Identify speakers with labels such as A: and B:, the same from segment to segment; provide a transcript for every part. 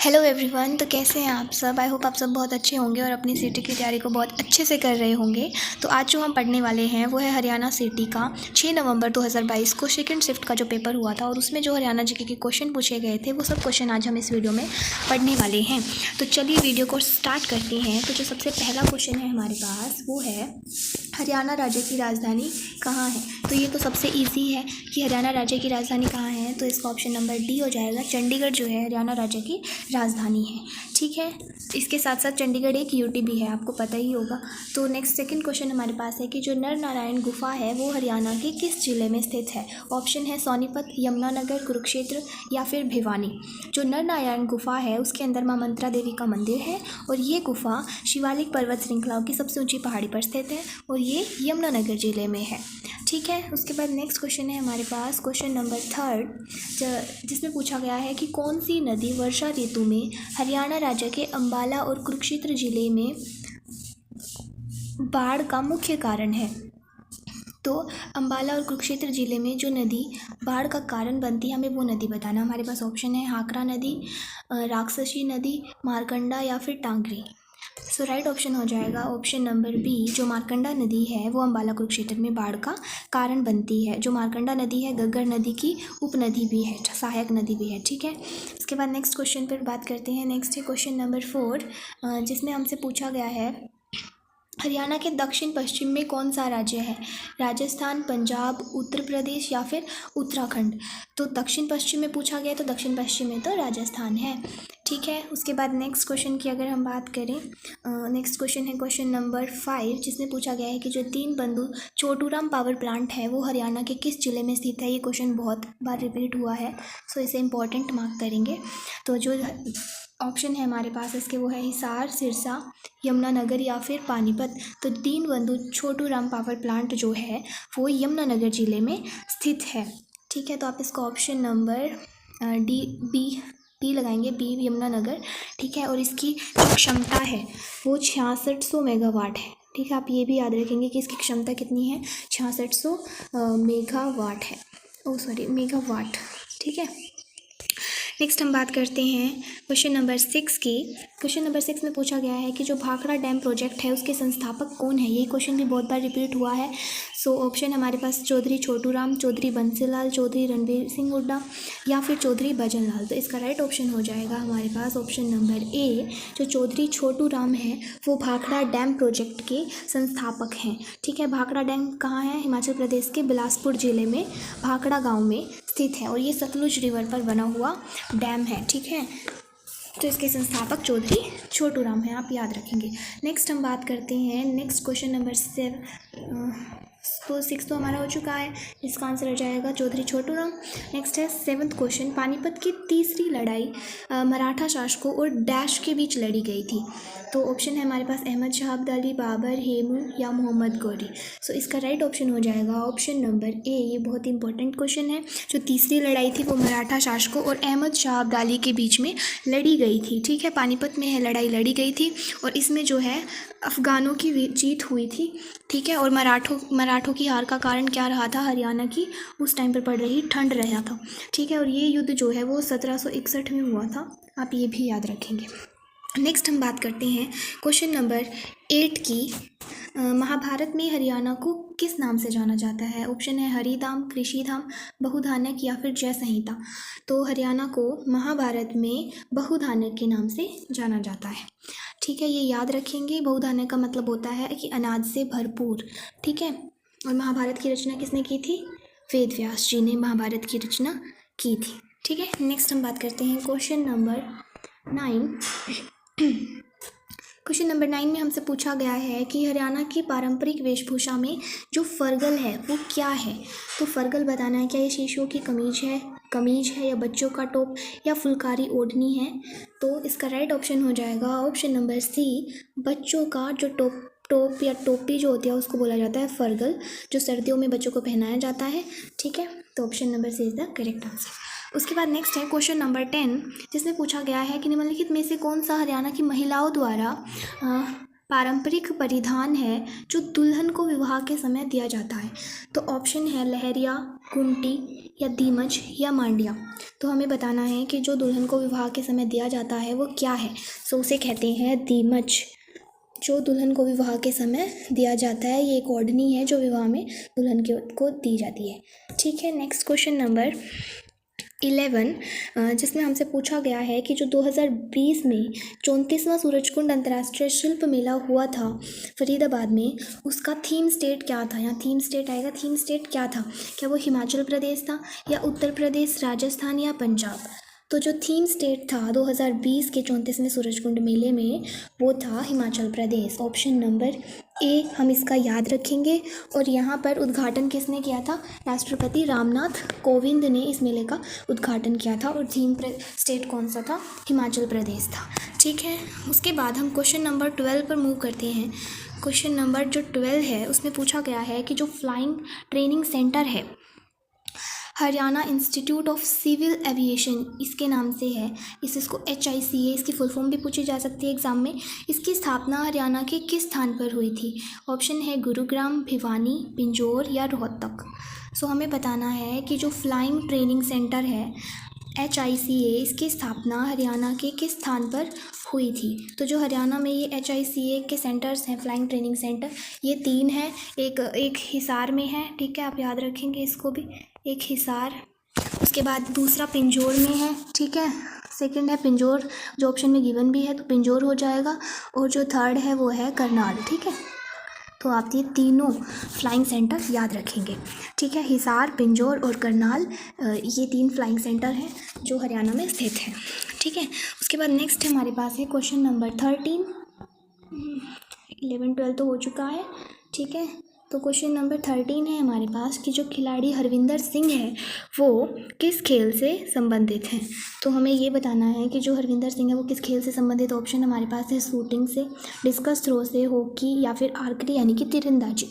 A: Hello everyone. तो कैसे हैं आप सब? आई होप आप सब बहुत अच्छे होंगे और अपनी सीटी की तैयारी को बहुत अच्छे से कर रहे होंगे। तो आज जो हम पढ़ने वाले हैं वो है हरियाणा सीटी का 6 नवंबर 2022 को सेकंड शिफ्ट का जो पेपर हुआ था और उसमें जो हरियाणा जीके के क्वेश्चन पूछे गए थे वो सब क्वेश्चन आज हम इस वीडियो में पढ़ने वाले हैं। तो चलिए वीडियो को स्टार्ट करते हैं। तो जो सबसे पहला क्वेश्चन है हमारे पास वो है हरियाणा राज्य की राजधानी कहाँ है। तो ये तो सबसे ईजी है कि हरियाणा राज्य की राजधानी कहाँ है, तो इसका ऑप्शन नंबर डी हो जाएगा। चंडीगढ़ जो है हरियाणा राज्य की राजधानी है। ठीक है, इसके साथ साथ चंडीगढ़ एक यूटी भी है, आपको पता ही होगा। तो नेक्स्ट सेकंड क्वेश्चन हमारे पास है कि जो नर नारायण गुफा है वो हरियाणा के किस जिले में स्थित है। ऑप्शन है सोनीपत, यमुनानगर, कुरुक्षेत्र या फिर भिवानी। जो नर नारायण गुफा है उसके अंदर माँ मंत्रा देवी का मंदिर है और ये गुफा शिवालिक पर्वत श्रृंखलाओं की सबसे ऊंची पहाड़ी पर स्थित है और ये यमुनानगर जिले में है। ठीक है, उसके बाद नेक्स्ट क्वेश्चन है हमारे पास क्वेश्चन नंबर 3 जिसमें पूछा गया है कि कौन सी नदी वर्षा ऋतु में हरियाणा राज्य के अंबाला और कुरुक्षेत्र जिले में बाढ़ का मुख्य कारण है। तो अंबाला और कुरुक्षेत्र जिले में जो नदी बाढ़ का कारण बनती है हमें वो नदी बताना। हमारे पास ऑप्शन है हाकरा नदी, राक्षसी नदी, मारकंडा या फिर टांगरी। सो राइट ऑप्शन हो जाएगा ऑप्शन नंबर बी। जो मारकंडा नदी है वो अंबाला कुरुक्षेत्र में बाढ़ का कारण बनती है। जो मारकंडा नदी है गग्गर नदी की उपनदी भी है, सहायक नदी भी है। ठीक है, इसके बाद नेक्स्ट क्वेश्चन पर बात करते हैं। नेक्स्ट है क्वेश्चन नंबर 4 जिसमें हमसे पूछा गया है हरियाणा के दक्षिण पश्चिम में कौन सा राज्य है। राजस्थान, पंजाब, उत्तर प्रदेश या फिर उत्तराखंड। तो दक्षिण पश्चिम में पूछा गया तो दक्षिण पश्चिम में तो राजस्थान है। ठीक है, उसके बाद नेक्स्ट क्वेश्चन की अगर हम बात करें, नेक्स्ट क्वेश्चन है क्वेश्चन नंबर 5 जिसमें पूछा गया है कि जो दीनबंधु छोटूराम पावर प्लांट है वो हरियाणा के किस जिले में स्थित है। ये क्वेश्चन बहुत बार रिपीट हुआ है, सो इसे इंपॉर्टेंट मार्क करेंगे। तो जो ऑप्शन है हमारे पास इसके वो है हिसार, सिरसा, यमुनानगर या फिर पानीपत। तो दीनबंधु छोटूराम पावर प्लांट जो है वो यमुनानगर जिले में स्थित है। ठीक है, तो आप इसका ऑप्शन नंबर डी लगाएंगे, बी यमुनानगर। ठीक है, और इसकी जो क्षमता है वो 6600 मेगावाट है। ठीक है, आप ये भी याद रखेंगे कि इसकी क्षमता कितनी है, 6600 मेगावाट है, मेगावाट। ठीक है, नेक्स्ट हम बात करते हैं क्वेश्चन नंबर 6 की। क्वेश्चन नंबर 6 में पूछा गया है कि जो भाखड़ा डैम प्रोजेक्ट है उसके संस्थापक कौन है। ये क्वेश्चन भी बहुत बार रिपीट हुआ है। सो ऑप्शन हमारे पास चौधरी छोटूराम, चौधरी बंसीलाल, चौधरी रणवीर सिंह हुड्डा या फिर चौधरी भजनलाल। तो इसका राइट ऑप्शन हो जाएगा हमारे पास ऑप्शन नंबर ए। जो चौधरी छोटूराम है वो भाखड़ा डैम प्रोजेक्ट के संस्थापक हैं। ठीक है, भाखड़ा डैम कहाँ है, हिमाचल प्रदेश के बिलासपुर जिले में भाखड़ा गाँव में स्थित है और ये सतलुज रिवर पर बना हुआ डैम है। ठीक है, तो इसके संस्थापक चौधरी छोटूराम हैं, आप याद रखेंगे। नेक्स्ट हम बात करते हैं नेक्स्ट क्वेश्चन नंबर 6 तो हमारा हो चुका है, इसका आंसर हो जाएगा चौधरी छोटूराम। नेक्स्ट है 7th क्वेश्चन, पानीपत की तीसरी लड़ाई मराठा शासकों और डैश के बीच लड़ी गई थी। तो ऑप्शन है हमारे पास अहमद शाह अब्दाली, बाबर, हेमू या मोहम्मद गौरी। सो इसका राइट ऑप्शन हो जाएगा ऑप्शन नंबर ए। ये बहुत इंपॉर्टेंट क्वेश्चन है। जो तीसरी लड़ाई थी वो मराठा शासकों और अहमद शाह अब्दाली के बीच में लड़ी गई थी। ठीक है, पानीपत में लड़ाई लड़ी गई थी और इसमें जो है अफ़गानों की जीत हुई थी। ठीक है, और मराठों की हार का कारण क्या रहा था, हरियाणा की उस टाइम पर पड़ रही ठंड रहा था। ठीक है, और ये युद्ध जो है वो 1761 में हुआ था, आप ये भी याद रखेंगे। नेक्स्ट हम बात करते हैं क्वेश्चन नंबर 8 की। महाभारत में हरियाणा को किस नाम से जाना जाता है। ऑप्शन है हरिधाम, कृषिधाम, बहुधानक या फिर जय संहिता। तो हरियाणा को महाभारत में बहुधानक के नाम से जाना जाता है। ठीक है, ये याद रखेंगे। बहुधानक का मतलब होता है कि अनाज से भरपूर। ठीक है, और महाभारत की रचना किसने की थी, वेद व्यास जी ने महाभारत की रचना की थी। ठीक है, नेक्स्ट हम बात करते हैं क्वेश्चन नंबर 9। क्वेश्चन नंबर 9 में हमसे पूछा गया है कि हरियाणा की पारंपरिक वेशभूषा में जो फरगल है वो क्या है। तो फरगल बताना है, क्या ये शिशुओं की कमीज है या बच्चों का टॉप या फुलकारी ओढ़नी है। तो इसका राइट ऑप्शन हो जाएगा ऑप्शन नंबर सी। बच्चों का जो टॉप या टोपी जो होती है उसको बोला जाता है फरगल, जो सर्दियों में बच्चों को पहनाया जाता है। ठीक है, तो option number C is the correct answer. उसके बाद नेक्स्ट है क्वेश्चन नंबर 10 जिसमें पूछा गया है कि निम्नलिखित में से कौन सा हरियाणा की महिलाओं द्वारा पारंपरिक परिधान है जो दुल्हन को विवाह के समय दिया जाता है? तो ऑप्शन है लहरिया, कुंटी या दीमच या मांडिया। तो हमें बताना है कि जो दुल्हन को विवाह के समय दिया जाता है वो क्या है। सो उसे कहते हैं दीमच, जो दुल्हन को विवाह के समय दिया जाता है। ये एक ओढ़नी है जो विवाह में दुल्हन को दी जाती है। ठीक है, नेक्स्ट क्वेश्चन नंबर 11, जिसमें हमसे पूछा गया है कि जो 2020 में 34वां सूरजकुंड अंतर्राष्ट्रीय शिल्प मेला हुआ था फरीदाबाद में, उसका थीम स्टेट क्या था? यहाँ थीम स्टेट आएगा। थीम स्टेट क्या था? क्या वो हिमाचल प्रदेश था या उत्तर प्रदेश, राजस्थान या पंजाब? तो जो थीम स्टेट था 2020 के 34वें सूरजकुंड मेले में वो था Himachal Pradesh. Option number A हम इसका याद रखेंगे। और यहाँ पर उद्घाटन किसने किया था? राष्ट्रपति रामनाथ कोविंद ने इस मेले का उद्घाटन किया था और थीम स्टेट कौन सा था? हिमाचल प्रदेश था। ठीक है, उसके बाद हम क्वेश्चन नंबर 12 पर मूव करते हैं। क्वेश्चन नंबर जो 12 है उसमें पूछा गया है कि जो फ्लाइंग ट्रेनिंग सेंटर है Haryana institute of civil aviation इसके नाम से है, इसको HICA इसकी फुल फॉर्म भी पूछी जा सकती है एग्जाम में। इसकी स्थापना हरियाणा के किस स्थान पर हुई थी? ऑप्शन है गुरुग्राम, भिवानी, पिंजौर या रोहतक। सो हमें बताना है कि जो फ्लाइंग ट्रेनिंग सेंटर है HICA इसकी स्थापना हरियाणा के किस स्थान पर हुई थी? तो जो हरियाणा में ये HICA के सेंटर्स हैं फ्लाइंग ट्रेनिंग सेंटर, ये 3 हैं। एक हिसार में है, ठीक है, आप याद रखेंगे इसको भी, एक हिसार। उसके बाद दूसरा पिंजौर में है, ठीक है, सेकंड है पिंजौर जो ऑप्शन में गिवन भी है तो पिंजौर हो जाएगा। और जो थर्ड है वो है करनाल। ठीक है, तो आप ये तीनों फ्लाइंग सेंटर याद रखेंगे। ठीक है, हिसार, पिंजौर और करनाल, ये 3 फ्लाइंग सेंटर हैं जो हरियाणा में स्थित हैं। ठीक है, उसके बाद नेक्स्ट हमारे पास है क्वेश्चन नंबर 13। 11 12 तो हो चुका है। ठीक है, तो क्वेश्चन नंबर 13 है हमारे पास कि जो खिलाड़ी हरविंदर सिंह है वो किस खेल से संबंधित हैं? तो हमें ये बताना है कि जो हरविंदर सिंह है वो किस खेल से संबंधित। ऑप्शन हमारे पास है शूटिंग से, डिस्कस थ्रो से, हॉकी या फिर आर्चरी यानी कि तीरंदाजी।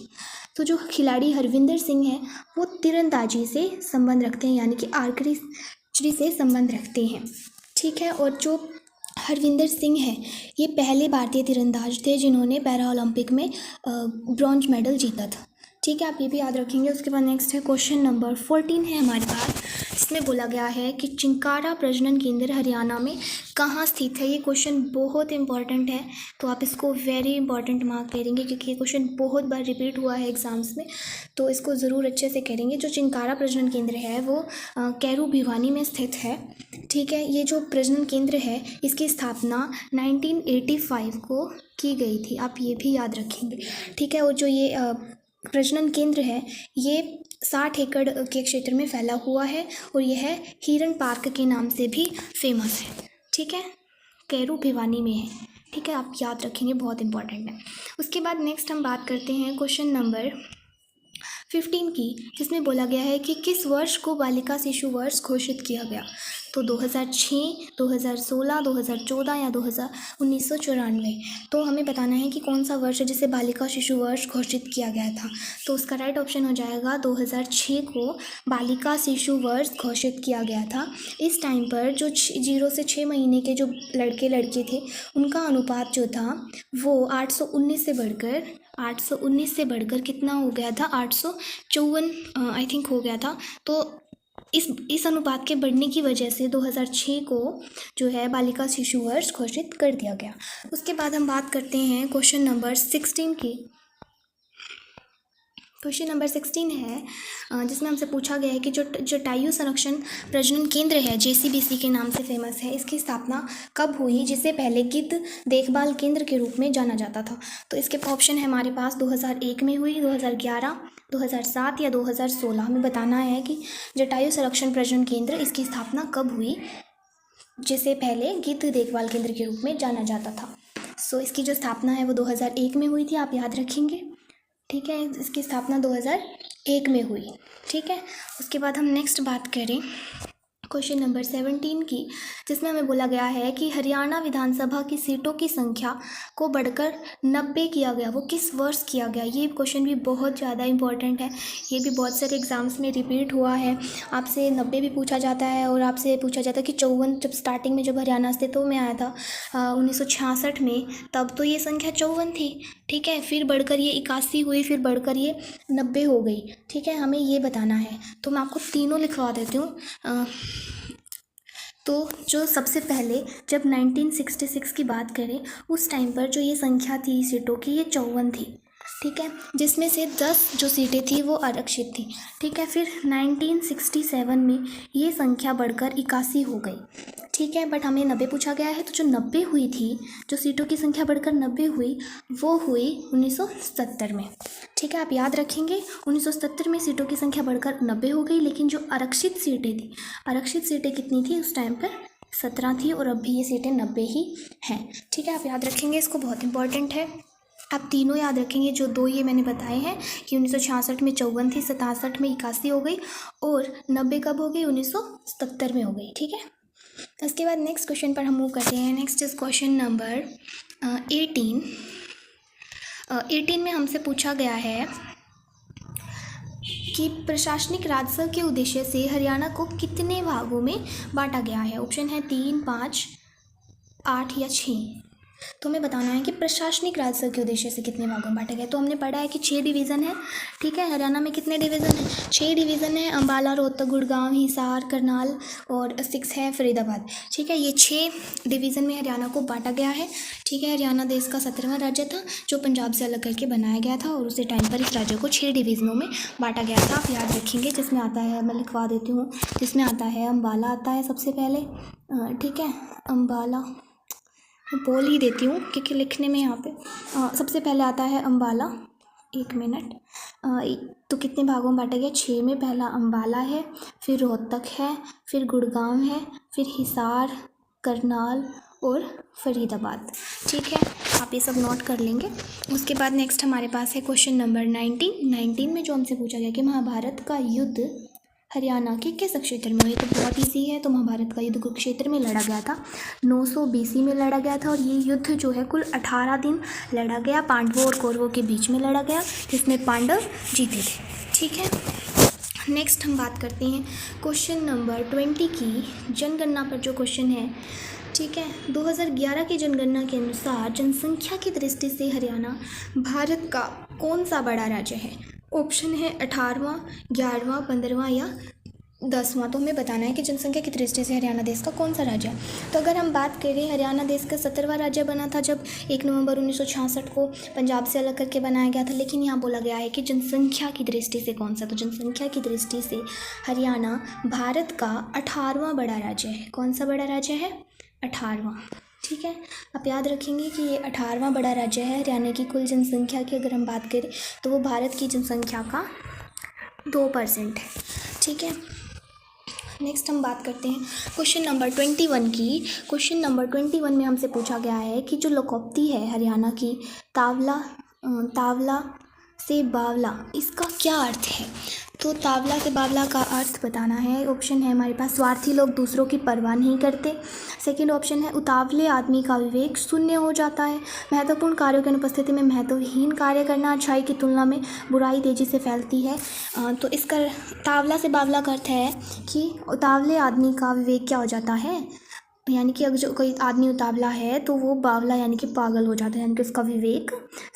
A: तो जो खिलाड़ी हरविंदर सिंह है वो तीरंदाजी से संबंध रखते हैं यानी कि आर्चरी से संबंध रखते हैं। ठीक है, और जो हरविंदर सिंह है ये पहले भारतीय तीरंदाज थे जिन्होंने पैरा ओलंपिक में ब्रॉन्ज मेडल जीता था। ठीक है, आप ये भी याद रखेंगे। उसके बाद नेक्स्ट है क्वेश्चन नंबर 14 है हमारे पास, इसमें बोला गया है कि चिंकारा प्रजनन केंद्र हरियाणा में कहाँ स्थित है। ये क्वेश्चन बहुत इंपॉर्टेंट है तो आप इसको वेरी इंपॉर्टेंट मार्क करेंगे क्योंकि ये क्वेश्चन बहुत बार रिपीट हुआ है एग्जाम्स में, तो इसको ज़रूर अच्छे से करेंगे। जो चिंकारा प्रजनन केंद्र है वो कैरू भिवानी में स्थित है। ठीक है, ये जो प्रजनन केंद्र है इसकी स्थापना 1985 को की गई थी, आप ये भी याद रखेंगे। ठीक है, और जो ये प्रजनन केंद्र है ये 60 एकड़ के क्षेत्र में फैला हुआ है और यह हिरन पार्क के नाम से भी फेमस है। ठीक है, कैरू भिवानी में है। ठीक है, आप याद रखेंगे, बहुत इंपॉर्टेंट है। उसके बाद नेक्स्ट हम बात करते हैं क्वेश्चन नंबर 15 की, जिसमें बोला गया है कि किस वर्ष को बालिका शिशु वर्ष घोषित किया गया। तो 2006, 2016, 2014 या 1994। तो हमें बताना है कि कौन सा वर्ष है जिसे बालिका शिशु वर्ष घोषित किया गया था। तो उसका राइट ऑप्शन हो जाएगा 2006 को बालिका शिशु वर्ष घोषित किया गया था। इस टाइम पर जो 0 से 6 महीने के जो लड़के लड़की थे उनका अनुपात जो था वो 819 से बढ़कर कितना हो गया था? 854 आई थिंक हो गया था। तो इस अनुपात के बढ़ने की वजह से 2006 को जो है बालिका शिशु वर्ष घोषित कर दिया गया। उसके बाद हम बात करते हैं क्वेश्चन नंबर 16 की। क्वेश्चन नंबर 16 है जिसमें हमसे पूछा गया है कि जो जटायु संरक्षण प्रजनन केंद्र है JCBC के नाम से फेमस है, इसकी स्थापना कब हुई, जिसे पहले गिद्ध देखभाल केंद्र के रूप में जाना जाता था। तो इसके ऑप्शन है हमारे पास 2001 में हुई, 2011, 2007 या 2016। हमें बताना है कि जटायु संरक्षण प्रजनन केंद्र इसकी स्थापना कब हुई जिसे पहले गिद्ध देखभाल केंद्र के रूप में जाना जाता था। सो इसकी जो स्थापना है वो 2001 में हुई थी, आप याद रखेंगे। ठीक है, इसकी स्थापना 2001 में हुई। ठीक है, उसके बाद हम नेक्स्ट बात करें क्वेश्चन नंबर 17 की, जिसमें हमें बोला गया है कि हरियाणा विधानसभा की सीटों की संख्या को बढ़कर 90 किया गया, वो किस वर्ष किया गया। ये क्वेश्चन भी बहुत ज़्यादा इंपॉर्टेंट है, ये भी बहुत सारे एग्जाम्स में रिपीट हुआ है। आपसे 90 भी पूछा जाता है और आपसे पूछा जाता है कि 54, जब स्टार्टिंग में जब हरियाणा अस्तित्व में आया था 1966 में, तब तो ये संख्या 54 थी। ठीक है, फिर बढ़कर ये 81 हुई, फिर बढ़कर ये 90 हो गई। ठीक है, हमें ये बताना है, तो मैं आपको तीनों लिखवा देती हूँ। तो जो सबसे पहले जब 1966 की बात करें, उस टाइम पर जो ये संख्या थी सीटों की, ये 54 थी। ठीक है, जिसमें से 10 जो सीटें थी वो आरक्षित थी। ठीक है, फिर 1967 में ये संख्या बढ़कर 81 हो गई। ठीक है, बट हमें 90 पूछा गया है, तो जो 90 हुई थी, जो सीटों की संख्या बढ़कर 90 हुई, वो हुई 1970 में। ठीक है, आप याद रखेंगे 1970 में सीटों की संख्या बढ़कर 90 हो गई, लेकिन जो आरक्षित सीटें थी, आरक्षित सीटें कितनी थी उस टाइम पर? 17 थी, और अभी ये सीटें 90 ही हैं। ठीक है, आप याद रखेंगे, इसको बहुत इंपॉर्टेंट है। आप तीनों याद रखेंगे, जो दो ये मैंने बताए हैं कि 1966 में 54 थी, 67 में 81 हो गई, और 90 कब हो गई? 1970 में हो गई। ठीक है, इसके बाद नेक्स्ट क्वेश्चन पर हम मूव करते हैं। Next is question number 18। 18 में हमसे पूछा गया है कि प्रशासनिक राजस्व के उद्देश्य से हरियाणा को कितने भागों में बांटा गया है। ऑप्शन है 3, 5, 8 या 6। तो हमें बताना है कि प्रशासनिक राजस्व के उद्देश्य से कितने भागों में बांटा गया। तो हमने पढ़ा है कि 6 डिवीज़न है। ठीक है, हरियाणा में कितने डिवीज़न है? 6 डिवीज़न है, अम्बाला, रोहतक, गुड़गांव, हिसार, करनाल, और 6 है फरीदाबाद। ठीक है, ये 6 डिवीज़न में हरियाणा को बांटा गया है। ठीक है, हरियाणा देश का 17वां राज्य था जो पंजाब से अलग करके बनाया गया था, और उसी टाइम पर इस राज्य को 6 डिवीज़नों में बांटा गया था। आप याद रखेंगे, जिसमें आता है, मैं लिखवा देती हूँ, जिसमें आता है अम्बाला आता है सबसे पहले। ठीक है, अम्बाला बोल ही देती हूँ क्योंकि लिखने में यहाँ पे सबसे पहले आता है अम्बाला। 1 मिनट। तो कितने भागों में बांटा गया? 6 में। पहला अम्बाला है, फिर रोहतक है, फिर गुड़गांव है, फिर हिसार, करनाल और फरीदाबाद। ठीक है, आप ये सब नोट कर लेंगे। उसके बाद नेक्स्ट हमारे पास है क्वेश्चन नंबर 19 में जो हमसे पूछा गया कि महाभारत का युद्ध हरियाणा के किस क्षेत्र में हुई। तो बहुत ईजी है। तो महाभारत का युद्ध कुरुक्षेत्र में लड़ा गया था, 900 BC में लड़ा गया था, और ये युद्ध जो है कुल 18 दिन लड़ा गया। पांडवों और कौरवों के बीच में लड़ा गया, जिसमें पांडव जीते थे। ठीक है, नेक्स्ट हम बात करते हैं क्वेश्चन नंबर 20 की, जनगणना पर जो क्वेश्चन है। ठीक है, 2011 की जनगणना के अनुसार जनसंख्या की दृष्टि से हरियाणा भारत का कौन सा बड़ा राज्य है। ऑप्शन है 18वां, 11वां, 15वां या 10वां। तो हमें बताना है कि जनसंख्या की दृष्टि से हरियाणा देश का कौन सा राज्य है। तो अगर हम बात करें, हरियाणा देश का 17वां राज्य बना था जब 1 नवंबर 1966 को पंजाब से अलग करके बनाया गया था। लेकिन यहाँ बोला गया है कि जनसंख्या की दृष्टि से कौन सा। तो जनसंख्या की दृष्टि से हरियाणा भारत का 18वां बड़ा राज्य है। कौन सा बड़ा राज्य है? 18वां। ठीक है, आप याद रखेंगे कि ये 18वां बड़ा राज्य है। हरियाणा की कुल जनसंख्या की अगर हम बात करें तो वो भारत की जनसंख्या का 2% है। ठीक है, नेक्स्ट हम बात करते हैं क्वेश्चन नंबर 21 की। क्वेश्चन नंबर 21 में हमसे पूछा गया है कि जो लोकोक्ति है हरियाणा की, तावला से बावला, इसका क्या अर्थ है। तो तावला से बावला का अर्थ बताना है। ऑप्शन है हमारे पास, स्वार्थी लोग दूसरों की परवाह नहीं करते। सेकंड ऑप्शन है, उतावले आदमी का विवेक शून्य हो जाता है। महत्वपूर्ण कार्यों की अनुपस्थिति में महत्वहीन कार्य करना, अच्छाई की तुलना में बुराई तेजी से फैलती है। तो इसका तावला से बावला का अर्थ है कि उतावले आदमी का विवेक क्या हो जाता है, यानी कि अगर जो कोई आदमी उतावला है तो वो बावला यानी कि पागल हो जाता है, यानी कि उसका विवेक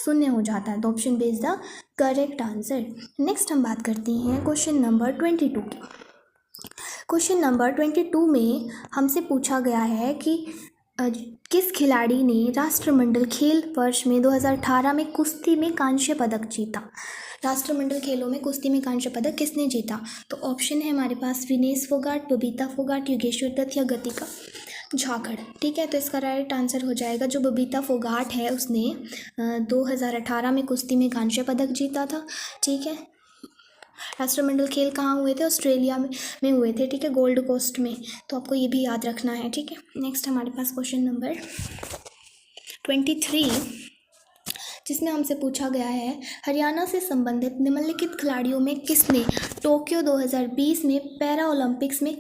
A: शून्य हो जाता है। तो option B is the correct answer. Next हम बात करते हैं क्वेश्चन नंबर 22 की। क्वेश्चन नंबर 22 में हमसे पूछा गया है कि किस खिलाड़ी ने राष्ट्रमंडल खेल वर्ष में 2018 में कुश्ती में कांस्य पदक जीता। राष्ट्रमंडल खेलों में कुश्ती में कांस्य पदक किसने जीता। तो ऑप्शन है हमारे पास, विनेश फोगाट, बबीता फोगाट, योगेश्वर दत्त या गतिका झाकड़। ठीक है, तो इसका राइट आंसर हो जाएगा जो बबीता फोगाट है, उसने 2018 में कुश्ती में कांस्य पदक जीता था। ठीक है, राष्ट्रमंडल खेल कहाँ हुए थे? ऑस्ट्रेलिया में हुए थे। ठीक है, गोल्ड कोस्ट में। तो आपको ये भी याद रखना है। ठीक है, नेक्स्ट हमारे पास क्वेश्चन नंबर 23, जिसमें हमसे पूछा गया है, हरियाणा से संबंधित निम्नलिखित खिलाड़ियों में किसने टोक्यो 2020 में पैरा ओलंपिक्स में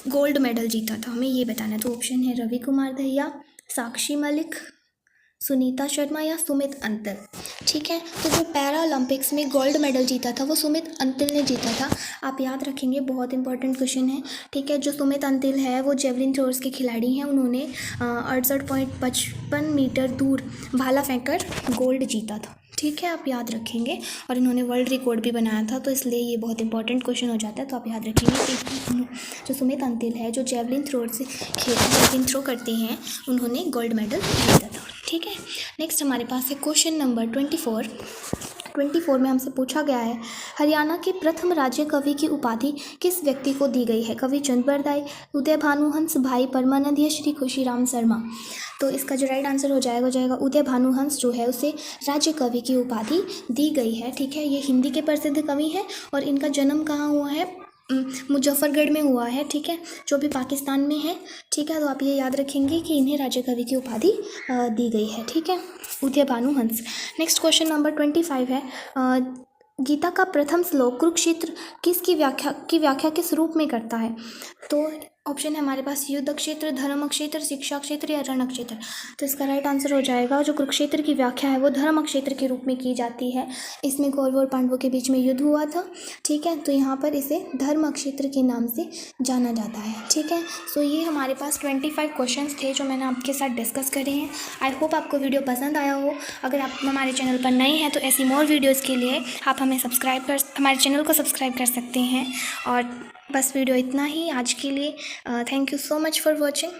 A: गोल्ड मेडल जीता था, हमें ये बताना है। तो ऑप्शन है रवि कुमार दहिया, साक्षी मलिक, सुनीता शर्मा या सुमित अंतिल। ठीक है, तो जो पैरा ओलंपिक्स में गोल्ड मेडल जीता था वो सुमित अंतिल ने जीता था। आप याद रखेंगे, बहुत इंपॉर्टेंट क्वेश्चन है। ठीक है, जो सुमित अंतिल है वो जेवलिन थ्रोर्स के खिलाड़ी हैं। उन्होंने 68.55 मीटर दूर भाला फेंककर गोल्ड जीता था। ठीक है, आप याद रखेंगे। और इन्होंने वर्ल्ड रिकॉर्ड भी बनाया था, तो इसलिए ये बहुत इंपॉर्टेंट क्वेश्चन हो जाता है। तो आप याद रखेंगे कि जो सुमित अंतिल है, जो जेवलिन थ्रो करते हैं, उन्होंने गोल्ड मेडल जीता था। ठीक है, नेक्स्ट हमारे पास है क्वेश्चन नंबर 24 में हमसे पूछा गया है, हरियाणा के प्रथम राज्य कवि की उपाधि किस व्यक्ति को दी गई है? कवि चंद बरदाई, उदय भानुहंस, भाई परमानंद या श्री खुशीराम शर्मा। तो इसका जो राइट आंसर हो जाएगा उदय भानुहंस जो है उसे राज्य कवि की उपाधि दी गई है। ठीक है, ये हिंदी के प्रसिद्ध कवि हैं और इनका जन्म कहाँ हुआ है? मुजफ्फरगढ़ में हुआ है। ठीक है, जो भी पाकिस्तान में है। ठीक है, तो आप ये याद रखेंगे कि इन्हें राज्य कवि की उपाधि दी गई है। ठीक है, उदय भानुहंस। नेक्स्ट क्वेश्चन नंबर 25 है, गीता का प्रथम श्लोक कुरुक्षेत्र की व्याख्या किस रूप में करता है? तो ऑप्शन है हमारे पास युद्ध क्षेत्र, धर्म क्षेत्र, शिक्षा क्षेत्र या रण क्षेत्र। तो इसका राइट आंसर हो जाएगा, जो कुरुक्षेत्र की व्याख्या है वो धर्म क्षेत्र के रूप में की जाती है। इसमें कौरवों और पांडवों के बीच में युद्ध हुआ था। ठीक है, तो यहाँ पर इसे धर्म क्षेत्र के नाम से जाना जाता है। ठीक है, सो ये हमारे पास 25 क्वेश्चंस थे जो मैंने आपके साथ डिस्कस करे हैं। आई होप आपको वीडियो पसंद आया हो। अगर आप हमारे चैनल पर नए हैं तो ऐसी मोर वीडियोज़ के लिए आप हमारे चैनल को सब्सक्राइब कर सकते हैं। और बस वीडियो इतना ही आज के लिए। Thank you so much for watching.